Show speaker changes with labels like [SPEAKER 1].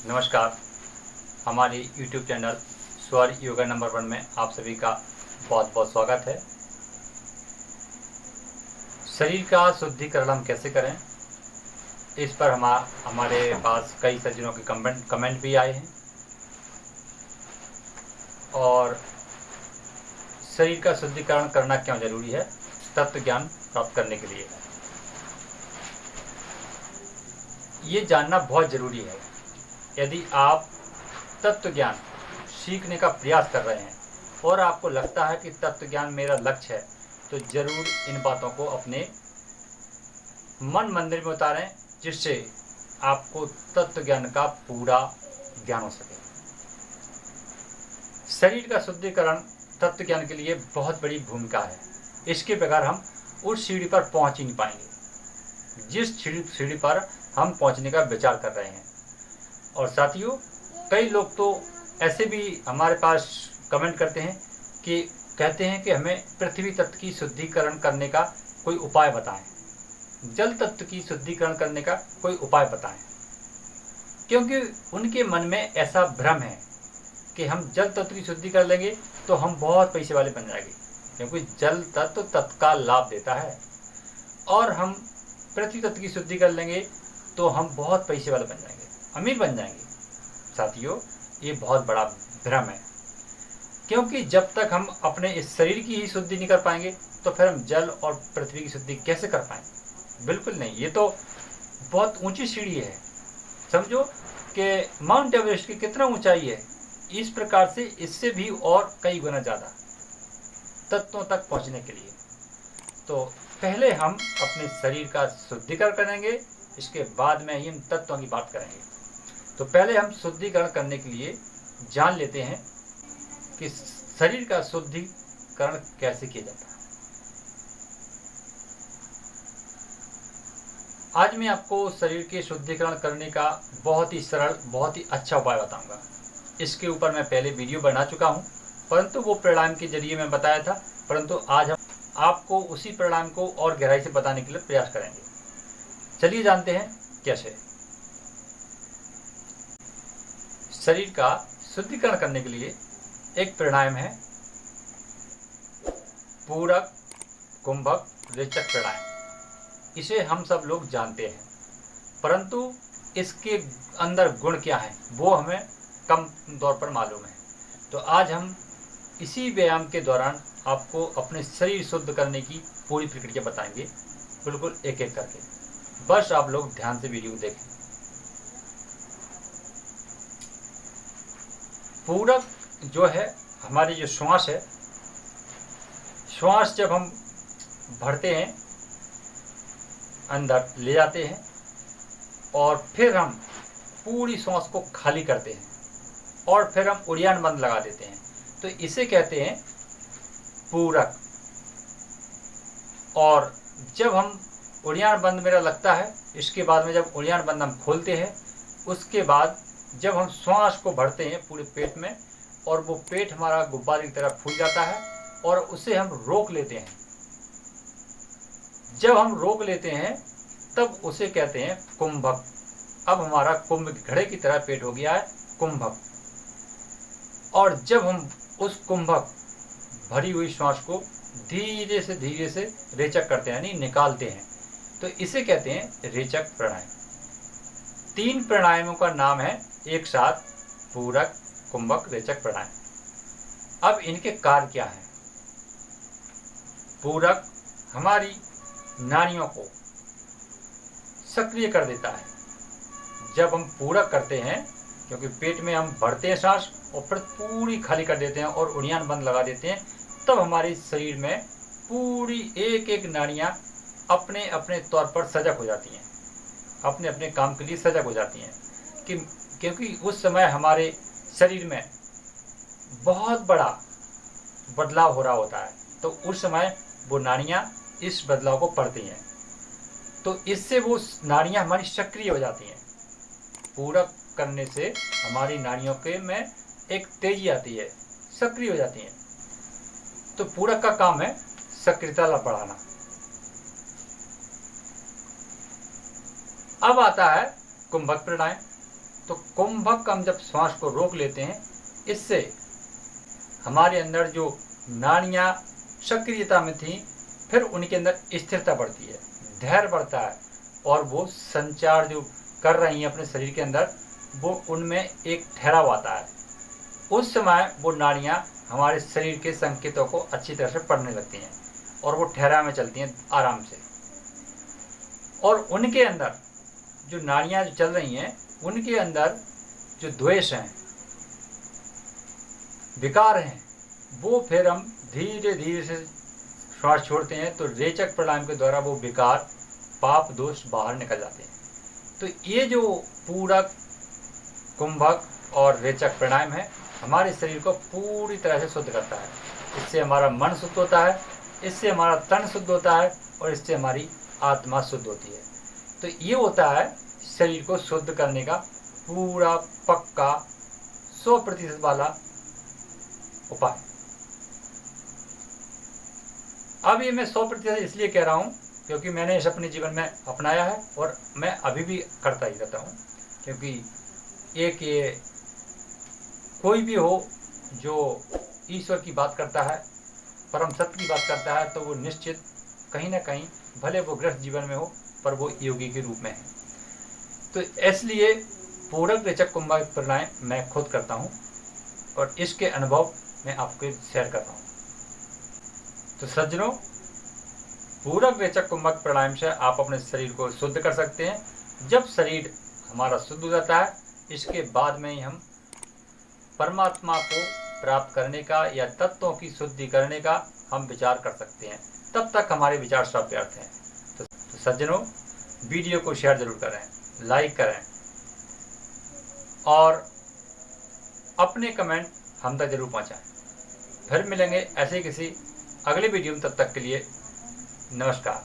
[SPEAKER 1] नमस्कार। हमारे YouTube channel स्वर योगा नंबर 1 में आप सभी का बहुत बहुत स्वागत है। शरीर का शुद्धिकरण हम कैसे करें, इस पर हमारे पास कई सज्जनों के कमेंट भी आए हैं और शरीर का शुद्धिकरण करना क्यों जरूरी है तत्व ज्ञान प्राप्त करने के लिए, ये जानना बहुत ज़रूरी है। यदि आप तत्व ज्ञान सीखने का प्रयास कर रहे हैं और आपको लगता है कि तत्व ज्ञान मेरा लक्ष्य है, तो ज़रूर इन बातों को अपने मन मंदिर में उतारें, जिससे आपको तत्व ज्ञान का पूरा ज्ञान हो सके। शरीर का शुद्धिकरण तत्व ज्ञान के लिए बहुत बड़ी भूमिका है। इसके बगैर हम उस सीढ़ी पर पहुंच ही नहीं पाएंगे जिस सीढ़ी पर हम पहुंचने का विचार कर रहे हैं। और साथियों, कई लोग तो ऐसे भी हमारे पास कमेंट करते हैं कि कहते हैं कि हमें पृथ्वी तत्व की शुद्धिकरण करने का कोई उपाय बताएं, जल तत्व की शुद्धिकरण करने का कोई उपाय बताएं, क्योंकि उनके मन में ऐसा भ्रम है कि हम जल तत्व की शुद्धि कर लेंगे तो हम बहुत पैसे वाले बन जाएंगे, क्योंकि जल तत्व तत्काल लाभ देता है, और हम पृथ्वी तत्व की शुद्धि कर लेंगे तो हम बहुत पैसे वाले बन जाएंगे, अमीर बन जाएंगे। साथियों, ये बहुत बड़ा भ्रम है, क्योंकि जब तक हम अपने इस शरीर की ही शुद्धि नहीं कर पाएंगे तो फिर हम जल और पृथ्वी की शुद्धि कैसे कर पाएंगे? बिल्कुल नहीं। ये तो बहुत ऊंची सीढ़ी है। समझो कि माउंट एवरेस्ट की कितना ऊंचाई है, इस प्रकार से इससे भी और कई गुना ज़्यादा तत्वों तक पहुंचने के लिए। तो पहले हम अपने शरीर का शुद्धिकरण करेंगे, इसके बाद में ही हम तत्वों की बात करेंगे। तो पहले हम शुद्धिकरण करने के लिए जान लेते हैं कि शरीर का शुद्धिकरण कैसे किया जाता है। आज मैं आपको शरीर के शुद्धिकरण करने का बहुत ही सरल, बहुत ही अच्छा उपाय बताऊंगा। इसके ऊपर मैं पहले वीडियो बना चुका हूं, परंतु वो प्राणायाम के जरिए मैं बताया था, परंतु आज हम आपको उसी प्राणायाम को और गहराई से बताने के लिए प्रयास करेंगे। चलिए जानते हैं कैसे। शरीर का शुद्धिकरण करने के लिए एक प्राणायाम है पूरक कुंभक रेचक प्राणायाम। इसे हम सब लोग जानते हैं, परंतु इसके अंदर गुण क्या है वो हमें कम तौर पर मालूम है। तो आज हम इसी व्यायाम के दौरान आपको अपने शरीर शुद्ध करने की पूरी प्रक्रिया बताएंगे, बिल्कुल एक एक करके। बस आप लोग ध्यान से वीडियो देखें। पूरक जो है, हमारी जो श्वास है, श्वास जब हम भरते हैं, अंदर ले जाते हैं और फिर हम पूरी श्वास को खाली करते हैं और फिर हम उड़ान बंद लगा देते हैं, तो इसे कहते हैं पूरक। और जब हम उड़ान बंद मेरा लगता है, इसके बाद में जब उड़ान बंद हम खोलते हैं, उसके बाद जब हम श्वास को भरते हैं पूरे पेट में और वो पेट हमारा गुब्बारे की तरह फूल जाता है और उसे हम रोक लेते हैं। जब हम रोक लेते हैं तब उसे कहते हैं कुंभक। अब हमारा कुंभ के घड़े की तरह पेट हो गया है, कुंभक। और जब हम उस कुंभक भरी हुई श्वास को धीरे से रेचक करते हैं, यानी निकालते हैं, तो इसे कहते हैं रेचक प्राणायाम। 3 प्राणायामों का नाम है एक साथ पूरक कुंभक रेचक प्राणायाम। अब इनके कार्य क्या हैं? पूरक हमारी नाड़ियों को सक्रिय कर देता है। जब हम पूरक करते हैं, क्योंकि पेट में हम भरते हैं सांस और फिर पूरी खाली कर देते हैं और उड़ान बंद लगा देते हैं, तब हमारे शरीर में पूरी एक एक नाड़ियाँ अपने अपने तौर पर सजग हो जाती हैं, अपने अपने काम के लिए सजग हो जाती हैं। क्योंकि उस समय हमारे शरीर में बहुत बड़ा बदलाव हो रहा होता है, तो उस समय वो नाड़ियाँ इस बदलाव को पढ़ती हैं, तो इससे वो नाड़ियाँ हमारी सक्रिय हो जाती हैं। पूरक करने से हमारी नाड़ियों के में एक तेजी आती है, सक्रिय हो जाती हैं। तो पूरक का काम है सक्रियता बढ़ाना। अब आता है कुंभक प्राणायाम। तो कुंभक हम जब श्वास को रोक लेते हैं, इससे हमारे अंदर जो नाड़ियाँ सक्रियता में थी, फिर उनके अंदर स्थिरता बढ़ती है, धैर्य बढ़ता है, और वो संचार जो कर रही हैं अपने शरीर के अंदर, वो उनमें एक ठहराव आता है। उस समय वो नाड़ियाँ हमारे शरीर के संकेतों को अच्छी तरह से पढ़ने लगती हैं और वो ठहराव में चलती हैं आराम से। और उनके अंदर जो नाड़ियाँ जो चल रही हैं, उनके अंदर जो द्वेष हैं, विकार हैं, वो फिर हम धीरे धीरे से श्वास छोड़ते हैं तो रेचक प्राणायाम के द्वारा वो विकार, पाप, दोष बाहर निकल जाते हैं। तो ये जो पूरक, कुंभक और रेचक प्राणायाम है, हमारे शरीर को पूरी तरह से शुद्ध करता है। इससे हमारा मन शुद्ध होता है, इससे हमारा तन शुद्ध होता है और इससे हमारी आत्मा शुद्ध होती है। तो ये होता है शरीर को शुद्ध करने का पूरा पक्का 100% वाला उपाय। अब ये मैं 100% इसलिए कह रहा हूँ क्योंकि मैंने इसे अपने जीवन में अपनाया है और मैं अभी भी करता ही रहता हूँ। क्योंकि एक ये कोई भी हो जो ईश्वर की बात करता है, परम सत्य की बात करता है, तो वो निश्चित कहीं ना कहीं, भले वो गृहस्थ जीवन में हो, पर वो योगी के रूप में है। तो इसलिए पूरक, रेचक, कुंभक प्राणायाम मैं खुद करता हूँ और इसके अनुभव मैं आपको शेयर कर रहा हूँ। तो सज्जनों, पूरक, रेचक, कुंभक प्राणायाम से आप अपने शरीर को शुद्ध कर सकते हैं। जब शरीर हमारा शुद्ध हो जाता है, इसके बाद में ही हम परमात्मा को प्राप्त करने का या तत्वों की शुद्धि करने का हम विचार कर सकते हैं। तब तक हमारे विचार सब व्यर्थ हैं। तो सज्जनों, वीडियो को शेयर जरूर करें, लाइक करें और अपने कमेंट हम तक जरूर पहुंचाएं। फिर मिलेंगे ऐसे किसी अगले वीडियो में, तब तक के लिए नमस्कार।